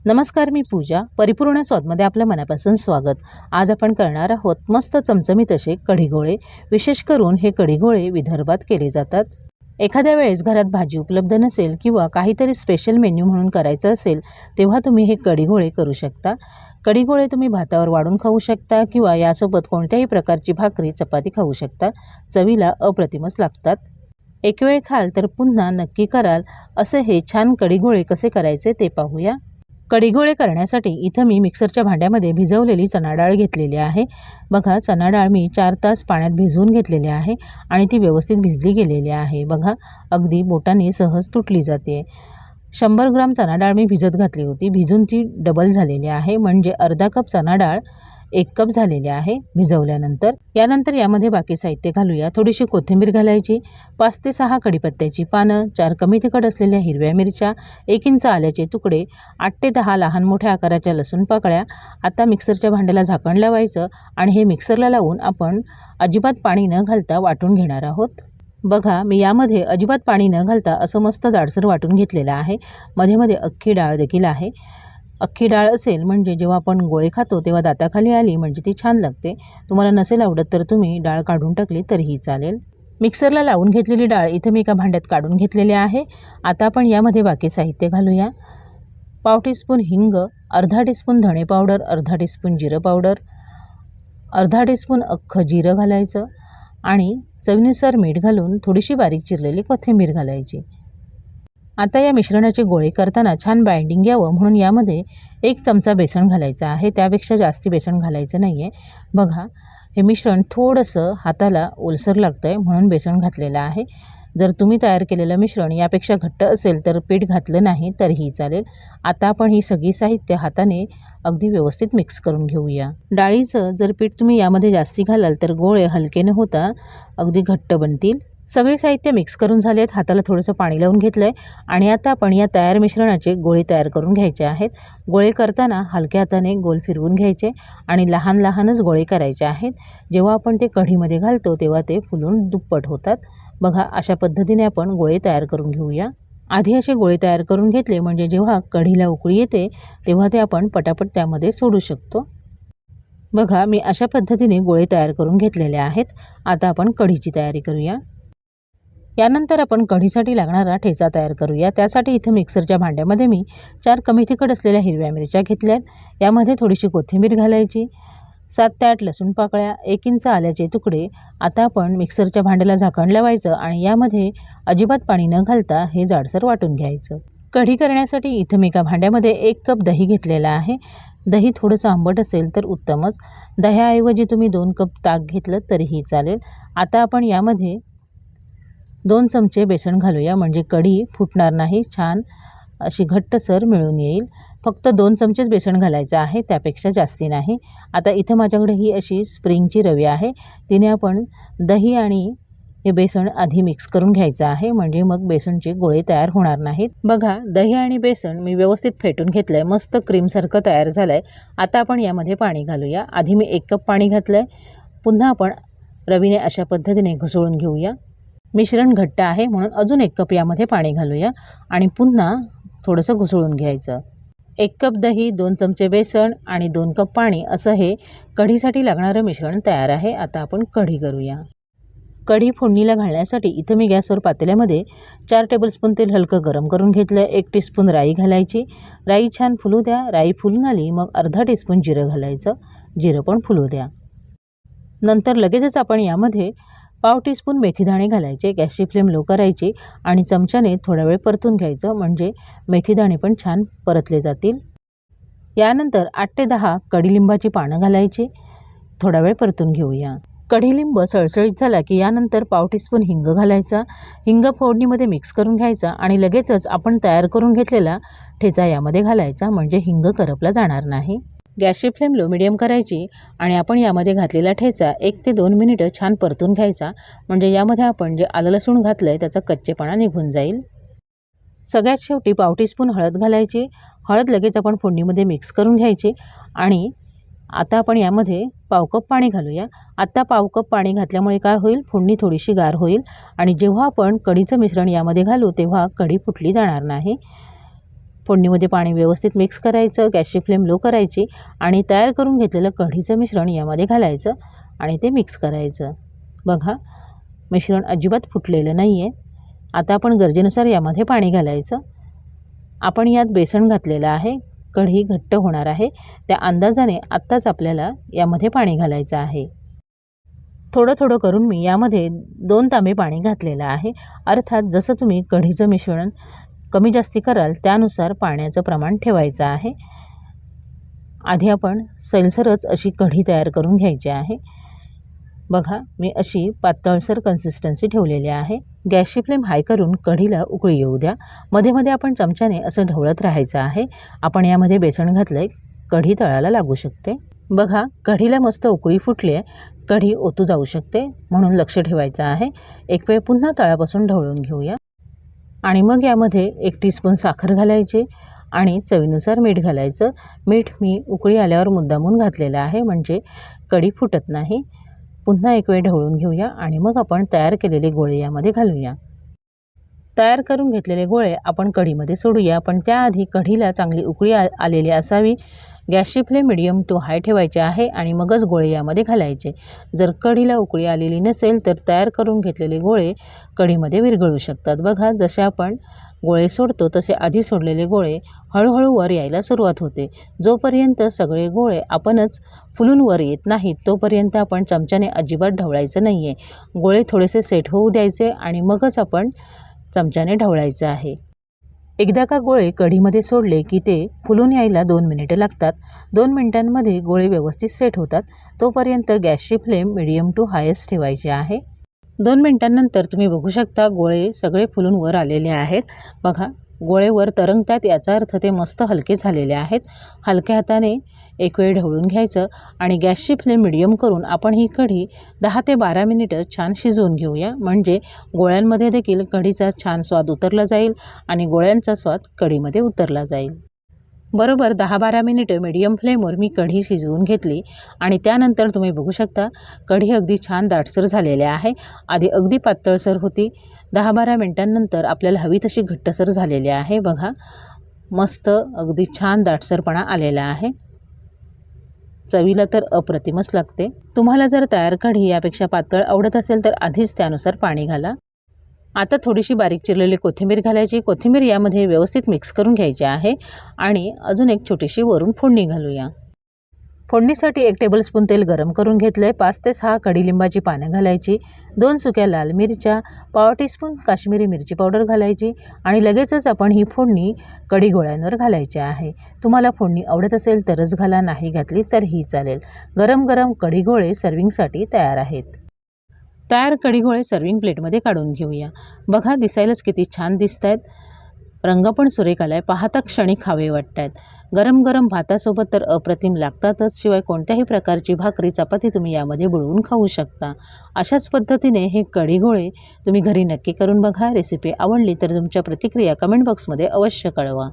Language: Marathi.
नमस्कार, मी पूजा. परिपूर्ण स्वादमध्ये आपल्या मनापासून स्वागत. आज आपण करणार आहोत मस्त चमचमीत असे कढीगोळे. विशेष करून हे कढीगोळे विदर्भात केले जातात. एखाद्या वेळेस घरात भाजी उपलब्ध नसेल किंवा काहीतरी स्पेशल मेन्यू म्हणून करायचं असेल तेव्हा तुम्ही हे कढीगोळे करू शकता. कढीगोळे तुम्ही भातावर वाढून खाऊ शकता किंवा यासोबत कोणत्याही प्रकारची भाकरी चपाती खाऊ शकता. चवीला अप्रतिमच लागतात. एक वेळ खाल तर पुन्हा नक्की कराल असे हे छान कढीगोळे कसे करायचे ते पाहूया. कढीगोळे करण्यासाठी इथं मी मिक्सरच्या भांड्यामध्ये भिजवलेली चणा डाळ घेतलेली आहे. बघा, चणा डाळ मी 4 तास पाण्यात भिजवून घेतलेली आहे आणि ती व्यवस्थित भिजली गेलेली आहे. बघा, अगदी बोटाने सहज तुटली जाते. 100 ग्राम चणा डाळ मी भिजत घातली होती. भिजून ती डबल झालेली आहे, म्हणजे अर्धा कप चणा डाळ 1 कप झालेली आहे भिजवल्यानंतर. यानंतर यामध्ये बाकी साहित्य घालूया. थोडीशी कोथिंबीर घालायची, 5 ते 6 कढीपत्त्याची पानं, 4 कमी तिखट असलेल्या हिरव्या मिरच्या, 1 इंच आल्याचे तुकडे, 8 ते 10 लहान मोठ्या आकाराच्या लसूण पाकळ्या. आता मिक्सरच्या भांड्याला झाकण लावायचं आणि हे मिक्सरला लावून आपण अजिबात पाणी न घालता वाटून घेणार आहोत. बघा, मी यामध्ये अजिबात पाणी न घालता असं मस्त जाडसर वाटून घेतलेलं आहे. मध्ये मध्ये अख्खी डाळ देखील आहे. अख्खी डाळ असेल म्हणजे जेव्हा आपण गोळे खातो तेव्हा दाताखाली आली म्हणजे ती छान लागते. तुम्हाला नसेल आवडत तर तुम्ही डाळ काढून टाकली तरीही चालेल. मिक्सरला लावून घेतलेली डाळ इथे मी एका भांड्यात काढून घेतलेली आहे. आता आपण यामध्ये बाकी साहित्य घालूया. पाव टीस्पून हिंग, अर्धा टीस्पून धणे पावडर, अर्धा टीस्पून जिरं पावडर, अर्धा टीस्पून अख्खं जिरं घालायचं आणि चवीनुसार मीठ घालून थोडीशी बारीक चिरलेली कोथिंबीर घालायची. आता या मिश्रणाचे गोळे करताना छान बाइंडिंग यावं म्हणून यामध्ये 1 चमचा बेसन घालायचा आहे. त्यापेक्षा जास्ती बेसन घालायचं नाही आहे. बघा, हे मिश्रण थोडंसं हाताला ओलसर लागतं आहे म्हणून बेसन घातलेलं आहे. जर तुम्ही तयार केलेलं मिश्रण यापेक्षा घट्ट असेल तर पीठ घातलं नाही तरीही चालेल. आता आपण ही सगळी साहित्य हाताने अगदी व्यवस्थित मिक्स करून घेऊया. डाळीचं जर पीठ तुम्ही यामध्ये जास्ती घालाल तर गोळे हलके न होता अगदी घट्ट बनतील. सगळे साहित्य मिक्स करून झालेत. हाताला थोडंसं पाणी लावून घेतलं आहे आणि आता आपण या तयार मिश्रणाचे गोळे तयार करून घ्यायचे आहेत. गोळे करताना हलक्या हाताने गोल फिरवून घ्यायचे आणि लहान लहानच गोळे करायचे आहेत. जेव्हा आपण ते कढीमध्ये घालतो तेव्हा ते फुलून दुप्पट होतात. बघा, अशा पद्धतीने आपण गोळे तयार करून घेऊया. आधी असे गोळे तयार करून घेतले म्हणजे जेव्हा कढीला उकळी येते तेव्हा ते आपण पटापट त्यामध्ये सोडू शकतो. बघा, मी अशा पद्धतीने गोळे तयार करून घेतलेले आहेत. आता आपण कढीची तयारी करूया. यानंतर आपण कढीसाठी लागणारा ठेचा तयार करूया. त्यासाठी इथे मिक्सरच्या भांड्यामध्ये मी 4 कमी तिखट असलेल्या हिरव्या मिरच्या घेतल्यात. यामध्ये थोडीशी कोथिंबीर घालायची, 7 ते 8 लसूण पाकळ्या, 1 इंच आल्याचे तुकडे. आता आपण मिक्सरच्या भांड्याला झाकण लावायचं आणि यामध्ये अजिबात पाणी न घालता हे जाडसर वाटून घ्यायचं. कढी करण्यासाठी इथे मी एका भांड्यामध्ये 1 कप दही घेतलेला आहे. दही थोडंसं आंबट असेल तर उत्तमच. दह्याऐवजी तुम्ही 2 कप ताक घेतलं तरीही चालेल. आता आपण यामध्ये 2 चमचे बेसन घालूया म्हणजे कढी फुटणार नाही, छान अशी घट्टसर मिळून येईल. फक्त 2 चमचेच बेसन घालायचं आहे, त्यापेक्षा जास्ती नाही. आता इथं माझ्याकडे ही अशी स्प्रिंगची रवी आहे. तिने आपण दही आणि हे बेसन आधी मिक्स करून घ्यायचं आहे म्हणजे मग बेसनचे गोळे तयार होणार नाहीत. बघा, दही आणि बेसन मी व्यवस्थित फेटून घेतलं आहे. मस्त क्रीमसारखं तयार झालं आहे. आता आपण यामध्ये पाणी घालूया. आधी मी 1 कप पाणी घातलं आहे. पुन्हा आपण रवीने अशा पद्धतीने घुसळून घेऊया. मिश्रण घट्ट आहे म्हणून अजून 1 कप यामध्ये पाणी घालूया आणि पुन्हा थोडंसं घुसळून घ्यायचं. 1 कप दही, 2 चमचे बेसन आणि 2 कप पाणी असं हे कढीसाठी लागणारं मिश्रण तयार आहे. आता आपण कढी करूया. कढी फोडणीला घालण्यासाठी इथं मी गॅसवर पातेल्यामध्ये 4 टेबलस्पून तेल हलकं गरम करून घेतलं. 1 टीस्पून राई घालायची. राई छान फुलू द्या. राई फुलून आली मग अर्धा टीस्पून जिरं घालायचं. जिरं पण फुलू द्या. नंतर लगेचच आपण यामध्ये पाव टीस्पून मेथीदाणे घालायचे. गॅसची फ्लेम लो करायची आणि चमच्याने थोडा वेळ परतून घ्यायचं म्हणजे मेथीदाणे पण छान परतले जातील. यानंतर 8 ते 10 कडीलिंबाची पानं घालायची. थोडा वेळ परतून घेऊया. कडीलिंब सळसळीत झाला की यानंतर पाव टीस्पून हिंग घालायचा. हिंग फोडणीमध्ये मिक्स करून घ्यायचा आणि लगेचच आपण तयार करून घेतलेला ठेचा यामध्ये घालायचा म्हणजे हिंग करपला जाणार नाही. गॅसची फ्लेम लो मिडियम करायची आणि आपण यामध्ये घातलेला ठेचा 1 ते 2 मिनिटं छान परतून घ्यायचा म्हणजे यामध्ये आपण जे आलं लसूण घातलं आहे त्याचा कच्चेपणा निघून जाईल. सगळ्यात शेवटी पाव टीस्पून हळद घालायची. हळद लगेच आपण फोडणीमध्ये मिक्स करून घ्यायची आणि आता आपण यामध्ये पाव कप पाणी घालूया. आत्ता पाव कप पाणी घातल्यामुळे काय होईल, फोडणी थोडीशी गार होईल आणि जेव्हा आपण कढीचं मिश्रण यामध्ये घालू तेव्हा कढी फुटली जाणार नाही. फोडणीमध्ये पाणी व्यवस्थित मिक्स करायचं, गॅसची फ्लेम लो करायची आणि तयार करून घेतलेलं कढीचं मिश्रण यामध्ये घालायचं आणि ते मिक्स करायचं। बघा, मिश्रण अजिबात फुटलेलं नाही आहे। आता आपण गरजेनुसार यामध्ये पाणी घालायचं। आपण यात बेसन घातलेलं आहे, कढी घट्ट होणार आहे, त्या अंदाजाने आत्ताच आपल्याला यामध्ये पाणी घालायचं आहे। थोडं थोडं करून मी यामध्ये 2 तांबे पाणी घातलेलं आहे। अर्थात जसं तुम्ही कढीचं मिश्रण कमी जास्ती कराल त्यानुसार पाण्याचं प्रमाण ठेवायचं आहे। आधी आपण सैलसरच अशी कढी तयार करून घ्यायची आहे। बघा, मी अशी पातळसर कन्सिस्टन्सी ठेवलेली आहे। गॅसची फ्लेम हाय करून कढीला उकळी येऊ द्या। मध्ये मध्ये आपण चमच्याने असं ढवळत राहायचं आहे। आपण यामध्ये बेसन घातलंय, कढी तळाला लागू शकते। बघा, कढीला मस्त उकळी फुटली आहे, कढी ओतू जाऊ शकते, म्हणून लक्ष ठेवायचं आहे। एक वेळ पुन्हा तळापासून ढवळून घेऊया आणि मग यामध्ये 1 टीस्पून साखर घालायची आणि चवीनुसार मीठ घालायचं। मीठ मी उकळी आल्यावर मुद्दामून घातलेलं आहे, म्हणजे कढी फुटत नाही। पुन्हा एक वेळ ढवळून घेऊया आणि मग आपण तयार केलेले गोळे यामध्ये घालूया। तयार करून घेतलेले गोळे आपण कढीमध्ये सोडूया, पण त्याआधी कढीला चांगली उकळी आलेली असावी। गॅसची फ्लेम मीडियम टू हाय ठेवायची आहे आणि मगच गोळे यामध्ये घालायचे। जर कढीला उकळी आलेली नसेल तर तयार करून घेतलेले गोळे कढीमध्ये विरघळू शकतात। बघा, जसे आपण गोळे सोडतो तसे आधी सोडलेले गोळे हळूहळू वर यायला सुरुवात होते। जोपर्यंत सगळे गोळे आपणच फुलून वर येत नाहीत तोपर्यंत आपण चमच्याने अजिबात ढवळायचं नाही आहे। गोळे थोडेसे सेट होऊ द्यायचे आणि मगच आपण चमच्याने ढवळायचं आहे। एकदा का गोळे कढीमध्ये सोडले की ते फुलून यायला 2 मिनिटे लागतात। 2 मिनिटांमध्ये गोळे व्यवस्थित सेट होतात। तोपर्यंत गॅसची फ्लेम मीडियम टू हायस्ट ठेवायची आहे। 2 मिनिटांनंतर तुम्ही बघू शकता गोळे सगळे फुलून वर आलेले आहेत। बघा, गोळे वर तरंगतात, याचा अर्थ ते मस्त हलके झालेले आहेत। हलक्या हाताने एक वेळ ढवळून घ्यायचं आणि गॅसची फ्लेम मीडियम करून आपण ही कढी 10 ते 12 मिनिटं छान शिजवून घेऊया, म्हणजे गोळ्यांमध्ये देखील कढीचा छान स्वाद उतरला जाईल आणि गोळ्यांचा स्वाद कढीमध्ये उतरला जाईल। बरोबर 10-12 मिनिटं मीडियम फ्लेमवर मी कढी शिजवून घेतली आणि त्यानंतर तुम्ही बघू शकता कढी अगदी छान दाटसर झालेली आहे। आधी अगदी पातळसर होती, 10-12 मिनिटांनंतर आपल्याला हवी तशी घट्टसर झालेली आहे। बघा, मस्त अगदी छान दाटसरपणा आलेला आहे। चवीला तर अप्रतिमच लागते। तुम्हाला जर तयार कढी यापेक्षा पातळ आवडत असेल तर आधीच त्यानुसार पाणी घाला। आता थोडीशी बारीक चिरलेली कोथिंबीर घालायची। कोथिंबीर यामध्ये व्यवस्थित मिक्स करून घ्यायची आहे आणि अजून एक छोटीशी वरून फोडणी घालूया। फोडणीसाठी 1 टेबलस्पून तेल गरम करून घेतले। 5 ते 6 कडीलिंबाची पानं घालायची, 2 सुक्या लाल मिरच्या, पाव टीस्पून काश्मीरी मिरची पावडर घालायची आणि लगेचच आपण ही फोडणी कढी गोळ्यांवर घालायची आहे। तुम्हाला फोडणी आवडत असेल तरच घाला, नाही घातली तरीही चालेल। गरम गरम कढी गोळे सर्विंगसाठी तयार आहेत। तयार कढी गोळे सर्विंग प्लेटमध्ये काढून घेऊया। बघा, दिसायलाच किती छान दिसत आहेत, रंग पण सुरेख आलाय, पाहता क्षणी खावे वाटतात। गरम गरम भातासोबत तर अप्रतिम लागतातच, शिवाय कोणत्याही प्रकारची भाकरी चपाती तुम्ही यामध्ये बुडवून खाऊ शकता। अशाच पद्धतीने हे कढी गोळे तुम्ही घरी नक्की करून बघा। रेसिपी आवडली तर तुमच्या प्रतिक्रिया कमेंट बॉक्समध्ये अवश्य कळवा।